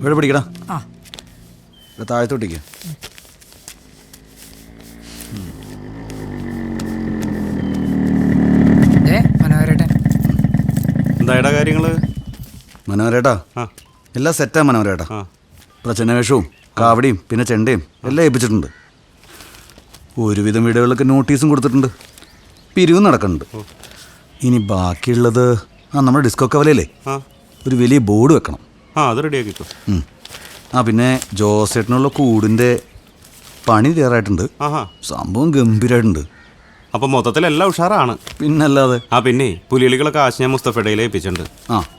ഇവിടെ പിടിക്കടാ. ആ താഴത്തോട്ടിക്ക. മനോഹരേട്ടൻ എന്തായടാ കാര്യങ്ങള്? മനോഹരേട്ടാ എല്ലാം സെറ്റാ മനോഹരേട്ടാ. പ്രചനവേഷവും കാവടിയും പിന്നെ ചെണ്ടയും എല്ലാം ഏൽപ്പിച്ചിട്ടുണ്ട്. ഒരുവിധം വീടുകളിലൊക്കെ നോട്ടീസും കൊടുത്തിട്ടുണ്ട്. പിരിവും നടക്കുന്നുണ്ട്. ഇനി ബാക്കിയുള്ളത് നമ്മുടെ ഡിസ്കോ കവലയില്ലേ ഒരു വലിയ ബോർഡ് വെക്കണം. അത് റെഡിയാക്കിക്കോ. പിന്നെ ജോസേട്ടനുള്ള കൂടിൻ്റെ പണി തയ്യാറായിട്ടുണ്ട്. സംഭവം ഗംഭീരമായിട്ടുണ്ട്. അപ്പൊ മൊത്തത്തിലെല്ലാം ഉഷാറാണ്. പിന്നല്ലാതെ. പിന്നെ പുലികളികളൊക്കെ കാശ് ഞാൻ മുസ്തഫയുടെ ഏൽപ്പിച്ചിട്ടുണ്ട്.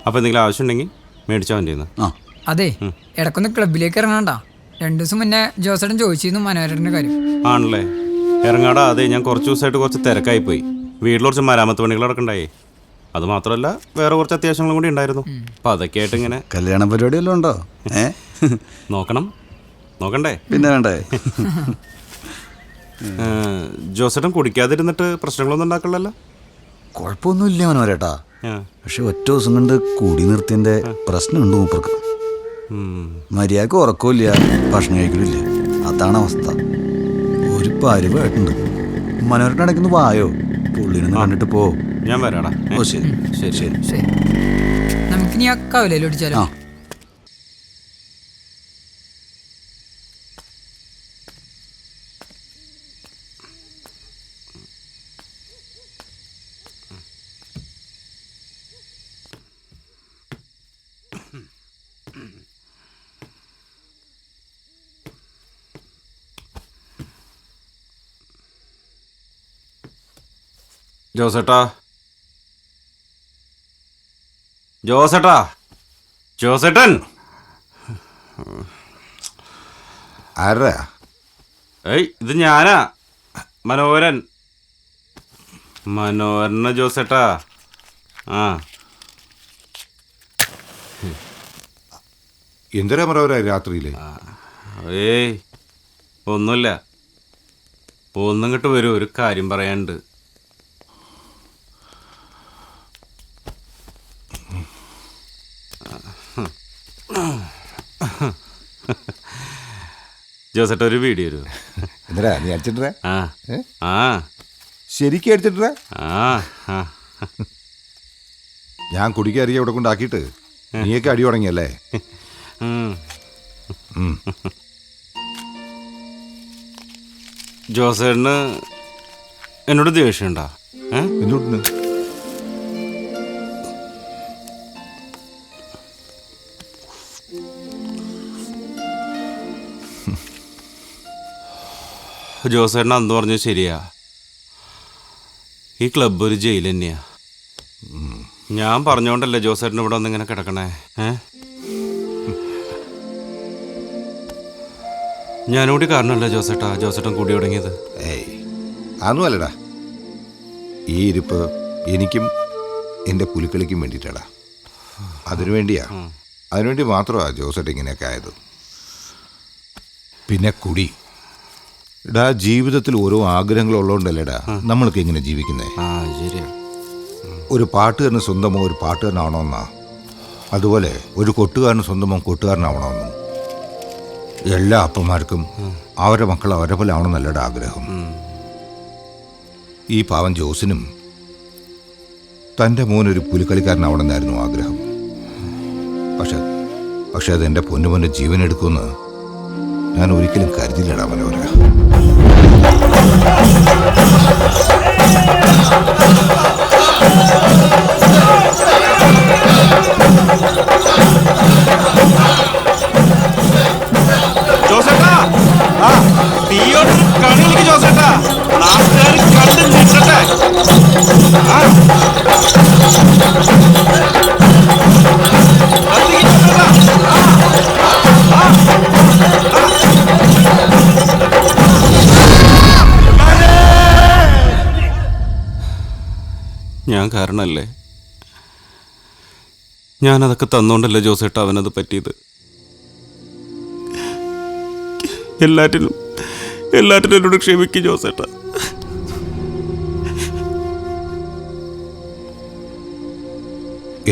അപ്പൊ എന്തെങ്കിലും ആവശ്യം ഉണ്ടെങ്കിൽ മേടിച്ചാൽ മതി. അതെ, ഇടക്കൊന്ന് ക്ലബിലേക്ക് ഇറങ്ങണ്ട. 2 ദിവസം മുന്നേ ജോസേട്ടൻ ചോദിച്ചിരുന്നു മനോഹരന്റെ കാര്യം. ആണല്ലേ? ഇറങ്ങാടാ. അതെ, ഞാൻ കുറച്ച് ദിവസമായിട്ട് കുറച്ച് തിരക്കായി പോയി. വീട്ടിൽ കുറച്ച് മരാമത്ത് പണികൾ നടക്കണ്ടായി. അത് മാത്രമല്ല വേറെ കുറച്ച് അത്യാവശ്യങ്ങളും കൂടി ഉണ്ടായിരുന്നു. അപ്പൊ അതൊക്കെ ആയിട്ട് ഇങ്ങനെ. കല്യാണ പരിപാടി വല്ലതും ഉണ്ടോ? നോക്കണ്ടേ? പിന്നെ വേണ്ടേ. ജോസേട്ടൻ കുടിക്കാതിരുന്നിട്ട് പ്രശ്നങ്ങളൊന്നും ഉണ്ടാക്കണല്ലോ? കുഴപ്പമൊന്നുമില്ല മനോഹരേട്ടാ. പക്ഷെ ഒറ്റ ദിവസം കൊണ്ട് കൂടി നിർത്തിയതിന്റെ പ്രശ്നമുണ്ട് മൂപ്പർക്ക്. മര്യാദക്ക് ഉറക്കമില്ല, ഭക്ഷണം കഴിക്കലില്ല. അതാണ് അവസ്ഥ. ഒരു പരിവായിട്ടുണ്ട്. മനോഹരേട്ടൻ ഇടയ്ക്കൊന്ന് വായോ, പുള്ളിനൊന്ന് കണ്ടിട്ട് പോ. ഞാൻ വരാടാ. ഓ ശരി ശരി ശരി ശരി, നമുക്കിനി ആ കവലയിൽ ഓടിച്ചാലോ? ജോസേട്ടാ, ജോസേട്ടൻ. ആരാ? ഇത് ഞാനാ, മനോഹരൻ. മനോഹരന് ജോസേട്ടാ. എന്തിനാ മനോഹര രാത്രിയില്? ഒന്നുമില്ല. ഒന്നും കിട്ട് വരൂ, ഒരു കാര്യം പറയാനുണ്ട്. ജോസേട്ട ഒരു വീഡിയോ വരൂ. എന്തിനാ നീ അടിച്ചിട്ടേ? ശരിക്കും അടിച്ചിട്ടേ? ഞാൻ കുടിക്കാറിയ ഇവിടെ കൊണ്ടാക്കിയിട്ട് നീയൊക്കെ അടി തുടങ്ങിയല്ലേ? ജോസേട്ടന് എന്നോട് ദേഷ്യമുണ്ടോ? എന്തുകൊണ്ട്? ജോസേട്ടൻ അന്ന് പറഞ്ഞു ശരിയാ. ഈ ക്ലബ്ബ് ഒരു ജയിൽ തന്നെയാ. ഞാൻ പറഞ്ഞോണ്ടല്ലേ ജോസേട്ടൻ ഇവിടെ വന്നിങ്ങനെ കിടക്കണേ? ഞാനൂടി കാരണമല്ലേ ജോസേട്ടൻ കൂടി തുടങ്ങിയത്? അതൊന്നുമല്ലടാ. ഈ ഇരിപ്പ് എനിക്കും എൻ്റെ പുലിക്കളിക്കും വേണ്ടിയിട്ടാടാ. അതിനുവേണ്ടി മാത്രമാ ജോസേട്ടൻ ഇങ്ങനെയൊക്കെ ആയത്. പിന്നെ കുടി. എടാ, ജീവിതത്തിൽ ഓരോ ആഗ്രഹങ്ങളുള്ളതുകൊണ്ടല്ലേടാ നമ്മൾക്ക് ഇങ്ങനെ ജീവിക്കുന്നേ. ഒരു പാട്ടുകാരന് സ്വന്തമോ ഒരു പാട്ടുകാരനാവണമെന്നാ, അതുപോലെ ഒരു കൊട്ടുകാരന് സ്വന്തമോ കൊട്ടുകാരനാവണമെന്നും. എല്ലാ അപ്പന്മാർക്കും അവരുടെ മക്കൾ അവരെ പോലെ ആവണമെന്നല്ലടാ ആഗ്രഹം. ഈ പാവൻ ജോസിനും തൻ്റെ മോനൊരു പുലിക്കളിക്കാരനാവണമെന്നായിരുന്നു ആഗ്രഹം. പക്ഷെ അതെൻ്റെ പൊന്നുമോൻ്റെ ജീവൻ എടുക്കുമെന്ന് ഞാൻ ഒരിക്കലും കരുതില്ലടാ മനോഹര. ജോസേട്ടാ, കളിക്ക് ജോസേട്ടാ. നാട്ടുകാർ കണ്ടു നിൽക്കട്ടെ. ഞാൻ കാരണല്ലേ? ഞാനതൊക്കെ തന്നോണ്ടല്ലേ ജോസേട്ടാ അവനത് പറ്റിയത്? എല്ലാറ്റിനും എന്നോട് ക്ഷമിക്കും ജോസേട്ടാ.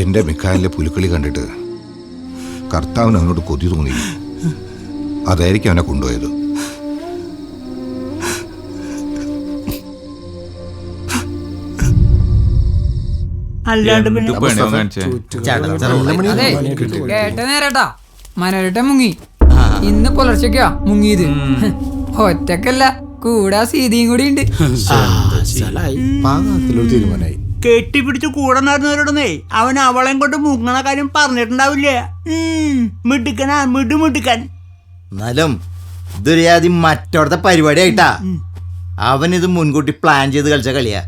എൻ്റെ മിക്കാലിലെ പുലിക്കളി കണ്ടിട്ട് കർത്താവിന് അവനോട് കൊതി തോന്നി. അതായിരിക്കും അവനെ കൊണ്ടുപോയത്. അല്ലാണ്ട് പിന്നെ അതെ കേട്ട നേരട്ടാ മനോരട്ടൻ മുങ്ങി. ഇന്ന് പുലർച്ചയ്ക്കാ മുങ്ങിയത്. ഒറ്റക്കല്ല, കൂടാ സീതിയും കൂടി ഉണ്ട്. തീരുമാനമായി. കെട്ടിപ്പിടിച്ച് കൂടെ നടന്നവരോടൊന്നേ അവൻ അവളെയും കൊണ്ട് മുങ്ങണ കാര്യം പറഞ്ഞിട്ടുണ്ടാവില്ല. മിടുക്കനാ മിടുമിടുക്കൻ. എന്നാലും ഇതൊരു മറ്റോടത്തെ പരിപാടിയായിട്ടാ. അവനിത് മുൻകൂട്ടി പ്ലാൻ ചെയ്ത് കളിച്ച കളിയാ.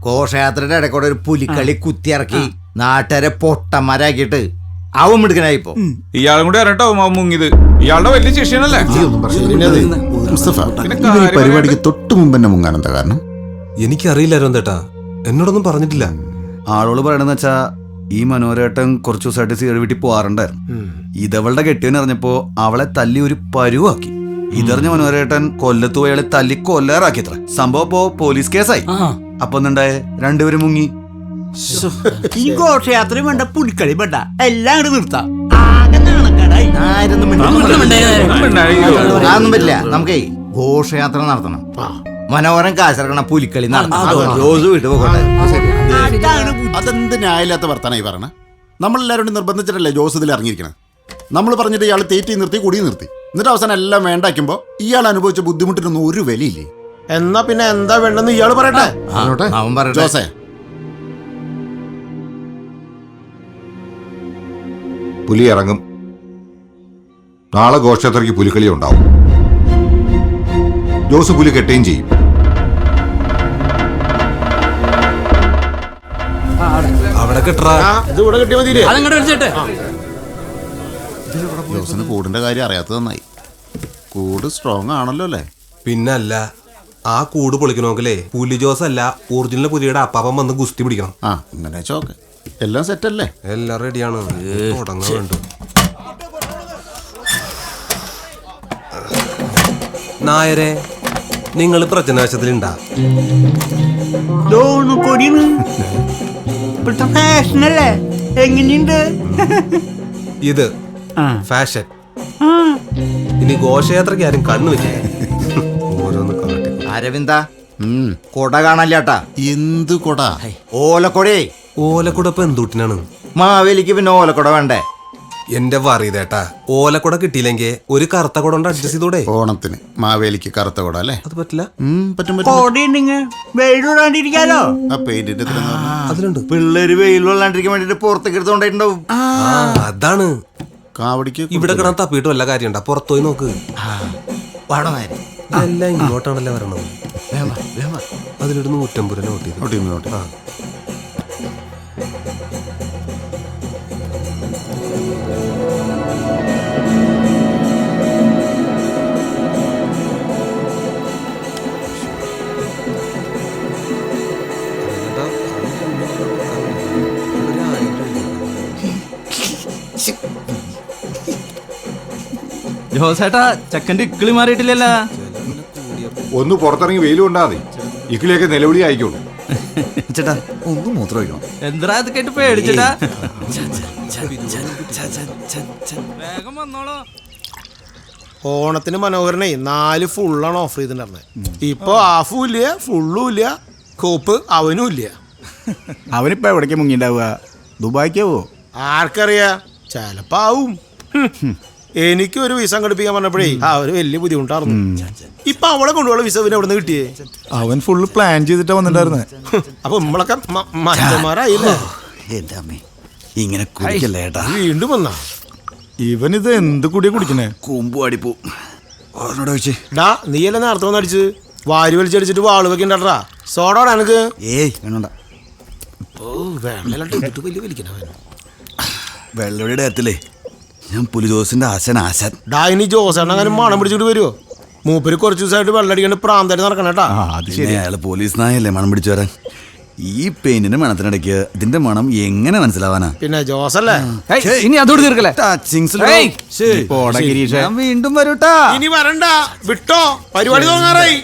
ഘോഷയാത്രയുടെ ഇടയ്ക്കൂടെ ഒരു പുലിക്കളി കുത്തിയിറക്കി നാട്ടുകാരെ പൊട്ടന്മാരാക്കിയിട്ട് അവൻ മിടുക്കനായിപ്പോ. ഇയാളും കൂടി അറിയട്ടോ മുങ്ങിയത്. ഇയാളുടെ വലിയ ശിഷ്യനല്ലേ? പരിപാടിക്ക് തൊട്ട് മുമ്പ് എന്നെ മുങ്ങാൻ എന്താ കാരണം? എനിക്കറിയില്ലായിരുന്നു എന്തേട്ടാ, എന്നോടൊന്നും പറഞ്ഞിട്ടില്ല. ആളുകൾ പറയണെന്ന് വെച്ചാ ഈ മനോരേട്ടൻ കുറച്ചു ദിവസമായിട്ട് സീഡ് വീട്ടിൽ പോവാറുണ്ടായിരുന്നു. ഇതവളുടെ കെട്ടിയവൻ അറിഞ്ഞപ്പോ അവളെ തല്ലി ഒരു പരുവാക്കി. ഇതറിഞ്ഞ മനോരേട്ടൻ കൊല്ലത്ത് പോയി അയാളെ തല്ലി കൊല്ലാറാക്കിയത്ര. സംഭവം ഇപ്പോ പോലീസ് കേസായി. അപ്പൊ എന്തുണ്ടായേ? രണ്ടുപേരും മുങ്ങി. ഈ ഘോഷയാത്രയും വേണ്ട, പുലിക്കളി വേണ്ട, എല്ലാം കൂടെ നിർത്താം. ആകെ നാണക്കേടായി. അതൊന്നും പറ്റില്ല. നമുക്കേ ഘോഷയാത്ര നടത്തണം. മനോഹരം കാശിറക്കണ പുലിക്കളി നടത്തണം. ജോസ് വീട്ടിൽ പോകട്ടെ. അതെന്ത് ന്യായമില്ലാത്ത വർത്താനായി പറയണ? നമ്മളെല്ലാവരും നിർബന്ധിച്ചിട്ടല്ലേ ജോസ് ഇതിൽ ഇറങ്ങിയിരിക്കണം. നമ്മൾ പറഞ്ഞിട്ട് ഇയാൾ തേറ്റി നിർത്തി കുടി നിർത്തി. എന്നിട്ട് അവസാനം എല്ലാം വേണ്ടാക്കുമ്പോ ഇയാൾ അനുഭവിച്ച ബുദ്ധിമുട്ടിനൊന്നും ഒരു വിലയില്ലേ. എന്നാ പിന്നെ എന്താ വേണ്ടെന്ന് ഇയാള് പറയട്ടെ. അവൻ പറയട്ടെ. ജോസേ, പുലി ഇറങ്ങും. നാളെ ഘോഷയാത്രയ്ക്ക് പുലിക്കളി ഉണ്ടാവും. ജോസ് പുലി കെട്ടുകയും ചെയ്യും. അവിടെ കെട്ടാ ഇത് ഇവിടെ കെട്ടിയാ മതി. ജോസിന് കൂടിന്റെ കാര്യം അറിയാത്തത് നന്നായി. കൂട് സ്ട്രോങ് ആണല്ലോ അല്ലേ? പിന്നല്ല, ആ കൂട് പൊളിക്കണമെങ്കിലേ പുലി ജോസ് അല്ല ഒറിജിനൽ പുലിയുടെ അപ്പാപ്പൻ വന്ന് ഗുസ്തി പിടിക്കണം. ആ, ഇങ്ങനെ ചോക്കെ എല്ലാം സെറ്റല്ലേ? എല്ലാം റെഡിയാണ്. തുടങ്ങാൻ വേണ്ടു. നായരെ, നിങ്ങൾ പ്രജനാശത്തിലുണ്ടാ? കൊടിയാണ് ഇപ്പോഴത്തെ ഫാഷനല്ലേ? എങ്ങനെയുണ്ട് ഇത് ഫാഷൻ. ഇനി ഘോഷയാത്രയ്ക്ക് ആരും കണ്ണു വെച്ചില്ല. ഓരോന്ന് കാട്ടി. അരവിന്ദ, കൊട കാണാല്ലാട്ടാ. എന്ത് കൊട? ഓലക്കൊടേ. ഓലക്കുട ഇപ്പൊ എന്തുട്ടിനാണ്? മാവേലിക്ക് പിന്നെ ഓലക്കൊട വേണ്ടേ? എന്റെ പറയതേട്ടാ, ഓലക്കുട കിട്ടിയില്ലെങ്കിൽ ഒരു കറുത്ത കുട കൊണ്ട് അഡ്ജസ്റ്റ് ചെയ്തൂടെ? ഓണത്തിന് മാവേലിക്ക് കറുത്ത കൊട അല്ലേ? അത് പറ്റില്ല. പറ്റും. കൊടയുണ്ടെങ്കിൽ വെയിലൂടാണ്ടിരിക്കാലോ. ആ പെയിന്റിന്റെ അതിലുണ്ട്. പിള്ളേര് വെയിൽ കൊള്ളാണ്ടിരിക്കാൻ വേണ്ടിട്ട് പുറത്തേക്ക് എടുത്തോണ്ടായിട്ടുണ്ടാവും. അതാണ് കാവടിക്ക് ഇവിടെ കിടന്ന് തപ്പിയിട്ട് വല്ല കാര്യണ്ട. പുറത്തുപോയി നോക്ക്. വാടോ നേരെ. എല്ലാം ഇങ്ങോട്ടാണല്ലേ വരണത്. അതിലൊരു 150 രൂപ നോട്ട് ചെയ്തു. ജോസേട്ടാ, ചെക്കൻ്റെ ഇക്കിളി മാറിയിട്ടില്ലല്ലോ. ഒന്ന് പുറത്തിറങ്ങി വെയിൽ കൊണ്ടാ മതി. ഇക്കിളിയൊക്കെ നിലവിളി ആയിക്കോളൂ. ചേട്ടാ, ഒന്ന് മൂത്രം ഒഴിക്കണം. എന്താ ഇത് കേട്ട് പേടിച്ചിട്ടാ? വേഗം വന്നോളൂ. ഓണത്തിന് മനോഹരനെ 4 ഫുള്ളാണ് ഓഫർ ചെയ്തിട്ടുണ്ടായിരുന്നത്. ഇപ്പൊ ഹാഫും ഇല്ല, ഫുള്ളും ഇല്ല, കോപ്പ് അവനും ഇല്ല. അവനിപ്പോ എവിടേക്ക് മുങ്ങിണ്ടാവുക? ദുബായിക്കാവോ? ആർക്കറിയാ, ചെലപ്പോ ആവും. എനിക്കൊരു വിസ സംഘടിപ്പിക്കാൻ പറഞ്ഞപ്പോഴേ അവര് വലിയ ബുദ്ധിമുട്ടായിരുന്നു. ഇപ്പൊ അവളെ കൊണ്ടുപോകുന്ന വിസ പിന്നെ എവിടെ നിന്ന് കിട്ടിയേ? അവൻ ഫുള്ള് പ്ലാൻ ചെയ്തിട്ടാ വന്നിട്ടുണ്ടായിരുന്നെ. അപ്പൊ നമ്മളൊക്കെ മാറ്റന്മാരായില്ലേ? എന്റെ അമ്മേ, ഇങ്ങനെ കുടിക്കല്ലേ ഏട്ടാ. വീണ്ടും വന്നാ ഇവനിത് എന്ത് കൂടിയാ കുടിക്കണേ? കൂമ്പു അടിപ്പോ. ഓർമ്മ വെച്ചേ. ഡാ, നീയല്ലേ നേരത്തെ വന്ന് അടിച്ച് വാരി വലിച്ചടിച്ചിട്ട് വാള് വെക്കണ്ടാ. സോഡോടാ എനിക്ക്. ഏയ് വേണ്ട. വലിയ വലിക്കണ വെള്ളയുടെ കാര്യത്തിലേ ഞാൻ പുലി ജോസിന്റെ ആശാൻ. ഡാ, ഇനി ജോസേട്ടങ്ങനെ മണം പിടിച്ചിട്ട് വരുമോ? മൂപ്പര് കുറച്ച് ദിവസമായിട്ട് വെള്ളടിക്കണ്ട് പ്രാന്തായിട്ട് നടക്കണേട്ടാ. അയാള് പോലീസ് നായല്ലേ മണം പിടിച്ചു വരാൻ. ഈ പെയിന്റിന്റെ മണത്തിനിടയ്ക്ക് ഇതിന്റെ മണം എങ്ങനെ മനസ്സിലാവാനാ? പിന്നെ ജോസല്ലേ. ഇനി അതോട് തീർക്കല്ലേ? ഞാൻ വീണ്ടും വരൂട്ടാ. ഇനി വരണ്ട, വിട്ടോ. പരിപാടി തുടങ്ങാറായി.